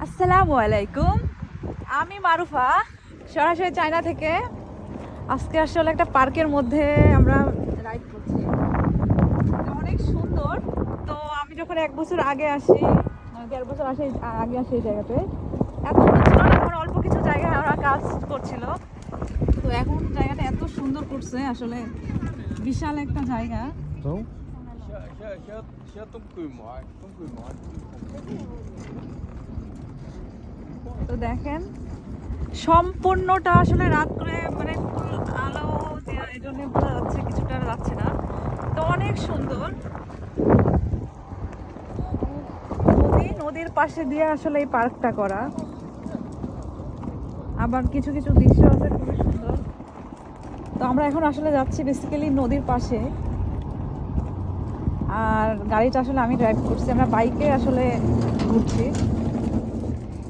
আসসালামু আলাইকুম, আমি মারুফা, সরাসরি চায়না থেকে। আজকে আসলে একটা পার্কের মধ্যে আমরা রাইড করছি, অনেক সুন্দর। তো আমি যখন 1 বছর আগে আসি, 1.5 বছর আগে আসি এই জায়গাতে, এত সুন্দর ছিল না, এখন অল্প কিছু জায়গায় ওরা কাজ করছিল। তো এখন জায়গাটা এত সুন্দর করছে, আসলে বিশাল একটা জায়গা। তো দেখেন সম্পূর্ণটা আসলে রাত করে, মানে ফুল আলো দেওয়া, এই জন্য বোঝা যাচ্ছে, কিছুটা যাচ্ছে না। তো অনেক সুন্দর নদীর পাশে দিয়ে আসলে এই পার্কটা করা। আবার কিছু কিছু দৃশ্য আছে খুবই সুন্দর। তো আমরা এখন আসলে যাচ্ছি বেসিক্যালি নদীর পাশে, আর গাড়িটা আসলে আমি ড্রাইভ করছি, আমরা বাইকে আসলে ঘুরছি।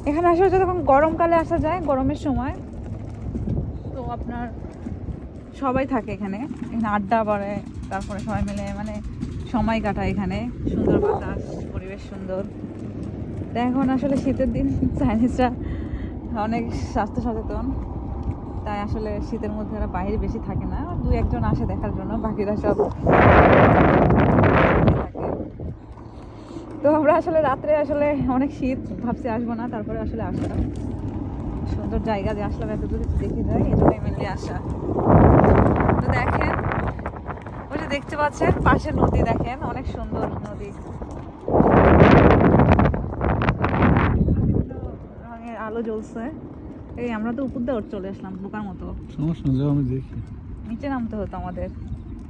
এখানে আসলে যখন গরমকালে আসা যায়, গরমের সময়, তো আপনার সবাই থাকে এখানে আড্ডা পড়ে, তারপরে সবাই মিলে মানে সময় কাটায় এখানে। সুন্দর বাতাস, পরিবেশ সুন্দর। তো এখন আসলে শীতের দিন, চাইনিজরা অনেক স্বাস্থ্য সচেতন, তাই আসলে শীতের মধ্যে ওরা বাইরে বেশি থাকে না, 2-1 জন আসে দেখার জন্য, বাকিরা সব থাকে। তো আমরা আসলে রাত্রে আসলে অনেক শীত, ভাবছি আসবো না, তারপরে আসলে আসলাম। সুন্দর জায়গা যে আসলাম, এত দূরে দেখে যায়, এই জন্যই মেনলি আসা। তো দেখেন, ওই যে দেখতে পাচ্ছেন পাশে নদী, দেখেন অনেক সুন্দর নদী, রঙের আলো জ্বলছে। এই আমরা তো উপর দিয়ে চলে আসলাম বোকার মতো, সমস্যা নেই, আমি দেখি। নিচে নামতে হতো আমাদের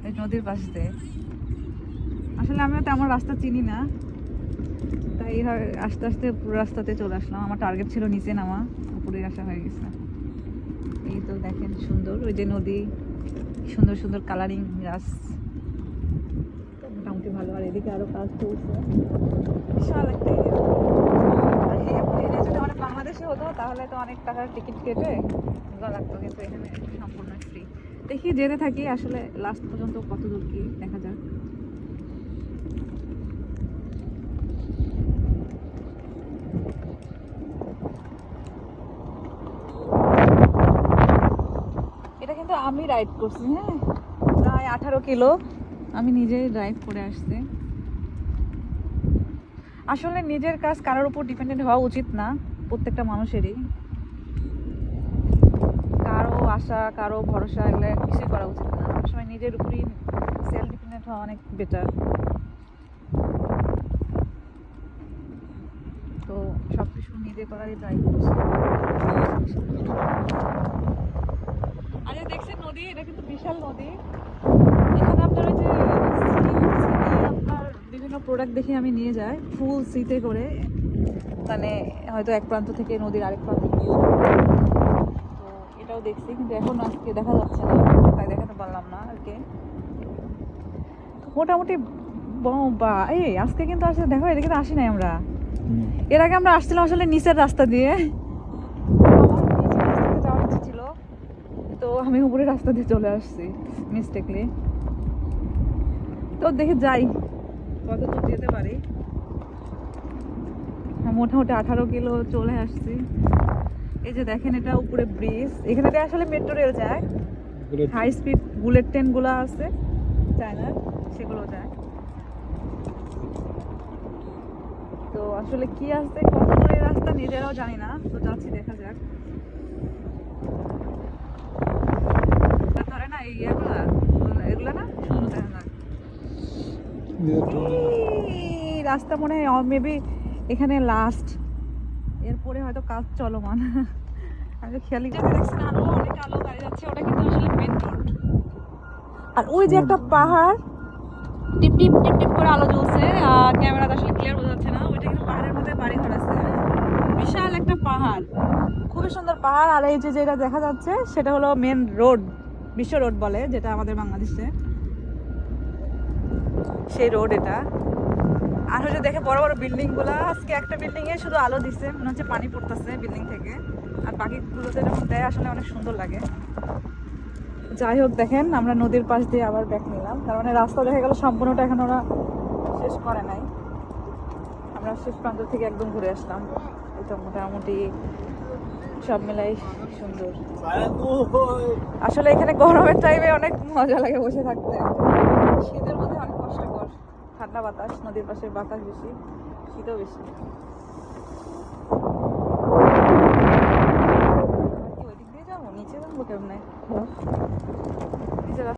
এই নদীর পাশ দিয়ে। আসলে আমিও তেমন রাস্তা চিনি না, তাই আস্তে আস্তে পুরো রাস্তাতে চলে আসলাম। আমার টার্গেট ছিল নিচে নামা, উপরে আসা হয়ে গেছে। এই তো দেখেন সুন্দর ওই যে নদী, সুন্দর সুন্দর কালারিং গাছ, মোটামুটি ভালো। আর এদিকে আরো কাজ চলছে, বিশাল একটা এরিয়া। যদি অনেক বাংলাদেশে হতো তাহলে তো অনেক টাকার টিকিট কেটে ঘোরা লাগতো, কিন্তু এখানে সম্পূর্ণ ফ্রি। দেখি যেতে থাকি, আসলে লাস্ট পর্যন্ত কত দূর কি দেখা যাক। এটা কিন্তু আমি রাইড করছি, হ্যাঁ, প্রায় 18 কিলো আমি নিজেই ড্রাইভ করে আসছি। আসলে নিজের কাজ কারোর উপর ডিপেন্ডেন্ট হওয়া উচিত না, প্রত্যেকটা মানুষেরই। কারো আশা, কারো ভরসা, এগুলো কিছুই করা উচিত না। সবসময় নিজের উপরই সেলফ ডিপেন্ডেন্ট হওয়া অনেক বেটার। তো সব কিছু নিজে করারই ট্রাই করছি। আর এই দেখছেন নদী, এটা কিন্তু বিশাল নদী। এখানে আপনার ওই যে আপনার বিভিন্ন প্রোডাক্ট দেখে আমি নিয়ে যাই ফুল সিতে করে, মানে হয়তো এক প্রান্ত থেকে নদীর আরেক প্রান্তে নিয়ে যায়। তো এটাও দেখছি, কিন্তু এখন আজকে দেখা যাচ্ছে না, তাই দেখাতে পারলাম না আর কি। মোটামুটি বা এই আজকে কিন্তু আসলে দেখো, এদিকে তো আসি নাই আমরা। এর আগে আমরা আসছিলাম আসলে নিচের রাস্তা দিয়ে, যাওয়ার ইচ্ছে ছিল, তো আমি উপরের রাস্তা দিয়ে চলে আসছি মিস্টেকলি। তো দেখে যাই কত দূর যেতে পারি। মোটামুটি 18 কিলো চলে আসছি। এই যে দেখেন, এটা উপরে ব্রিজ, এখানে দিয়ে আসলে মেট্রো রেল যায়, হাই স্পিড বুলেট ট্রেন গুলো আছে চায়নার, সেগুলো যায়। তো আসলে কি আছে, কত দূরে রাস্তা নিজেরাও জানি না, তো যাচ্ছি, দেখা যাক। ধরে না এই এগুলা না সুন্দর দেখা যায়। এই রাস্তা মনে হয় মেবি এখানে লাস্ট, এরপরে হয়তো কাজ চলমান। আমি খেয়ালি দেখছেন আরো অনেক আলো গাড়ি যাচ্ছে, ওটা কিন্তু আসলে মেন রোড। আর ওই যে একটা পাহাড়, টিপ টিপ টিপ টিপ করে আলো জ্বলছে, ক্যামেরাতে আসলে ক্লিয়ার বোঝা যাচ্ছে না, ওইটা কিন্তু পাহাড়ের মধ্যে বাড়ি ঘর আছে। বিশাল একটা পাহাড়, খুবই সুন্দর পাহাড়। আর এই যে যেটা দেখা যাচ্ছে সেটা হলো মেন রোড, বিশ্ব রোড বলে যেটা আমাদের বাংলাদেশে, সেই রোড এটা। আর হচ্ছে দেখে বড় বড় বিল্ডিং গুলা, আজকে একটা বিল্ডিং এ শুধু আলো দিচ্ছে, মনে হচ্ছে পানি পড়তেছে বিল্ডিং থেকে, আর বাকিগুলোতে যখন দেয় আসলে অনেক সুন্দর লাগে। যাই হোক, দেখেন আমরা নদীর পাশ দিয়ে আবার ব্যাক নিলাম, তার মানে রাস্তা দেখা গেল সম্পূর্ণটা এখন ওরা শেষ করে নাই। আমরা শেষ প্রান্ত থেকে একদম ঘুরে আসলাম। এটা মোটামুটি সব মিলাই সুন্দর। আসলে এখানে গরমের টাইমে অনেক মজা লাগে বসে থাকতে, শীতের মধ্যে অনেক কষ্টকর। ঠান্ডা বাতাস, নদীর পাশে বাতাস বেশি, শীতও বেশি।